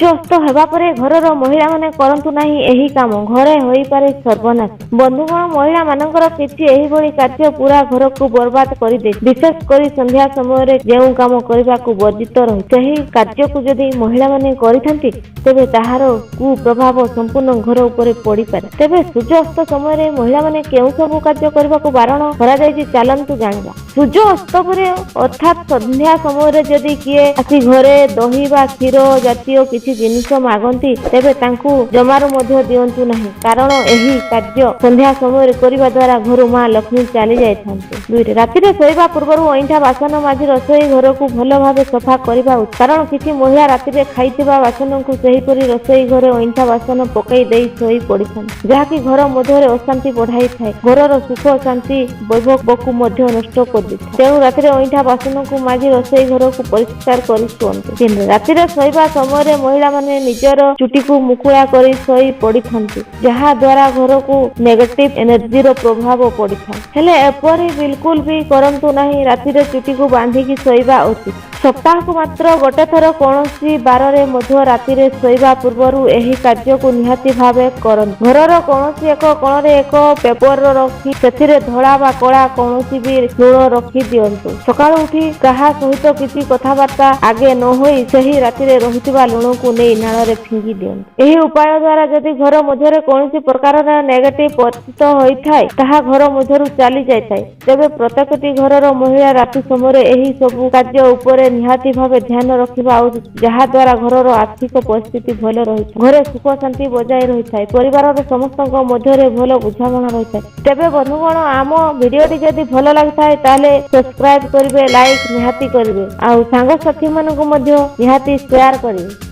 सूर्य अस्त हेबा परे घरर महिला माने करंतु नाही एही काम घरे होई पारे सर्वनाश। बंधुगण महिला मानकर किछि एही भली कार्य पूरा घर को बर्बाद करि दे। विशेष करी संध्या समय रे जेउ काम करबा को वर्जित रही सही कार्य को जदि महिला माने करिथांती तेबे ताहार कु प्रभाव संपूर्ण घर उपरे पड़ी पारे। तेबे सूर्य अस्त समय रे महिला माने केउ सब कार्य करबा को बारण करा जायछि चलंतु जानिबा। सूर्य अस्त परे अर्थात संध्या समय रे जदि किए आसी घरे दही बा क्षीर जातीय किछि जिनिस मागंती तेबे तांकु जमारो मध्य दियंतु नाही कारण एही कार्य संध्या समय रे करिबा द्वारा घर मां लक्ष्मी चली जायथांती। दुईरे राति रे सोइबा पूर्वरु ओइठा बासन माजी रसोई घर को भलो भाबे सफा करिबा उचित कारण किछि महिला राति रे खाइतिबा बासन को सही परि रसोई घरे ओइठा बासन पकई देई सोई पडिथान जहा कि घर मध्य रे अशांति बढ़ाई थाए घरर सुख शांति वैभव को मध्य नष्ट कर दी। तेणु राति रे ओइठा बासन को माजी रसोई घर को परिष्कार करि सुअंतु। तीन राति रे सोइबा समय रे महिला माने निजर चुटी को मुकुळा करि सोई पडिथांती जहा द्वारा घर को नेगेटिव एनर्जी रो प्रभाव पडिथा। हेले एपरि बिल्कुल भी करंतु नाही राति रे चुटी को बांधी की सोइबा उचित। सप्ताह को मात्र गोटे थर कौनसी बार रे मध्य राति रे सोइबा पूर्वरु एही कार्य को निहाती भावे करन। घरर कौनसी एक कोण रे एक पेपर रखी सेथिरे धळा बा कळा कौनसी भी लूण रखी दियंतु। सकाळ उठी काहा सहित किछि कथाबार्ता आगे न होई सही राति रे रहितबा लूण को नै नाळ रे फिंगी दियंतु। एही उपाय द्वारा जदि घर मध्य रे कौनसी प्रकार रे नेगेटिव परिस्थित होई थाए ताहा घर मध्यरु चली जाय थाए तेबे प्रत्येकटी घरर महिला राति समय रे एही सब कार्य उपरे निहाती भावे ध्यान रखिबा उचित जहा द्वारा घरर आर्थिक परिस्थिति भल रही घरे सुख शांति बजाय रही थाए परिवार समस्तक मध्य रे भल बुझामणा रही थाए। तेबे बंधुगण आम भिडियोटी जदि भल लागिथाए ताले सब्सक्राइब करिवे लाइक निहाती करिवे आ सांग साथी मानकु मध्य निहाती शेयर करिवे।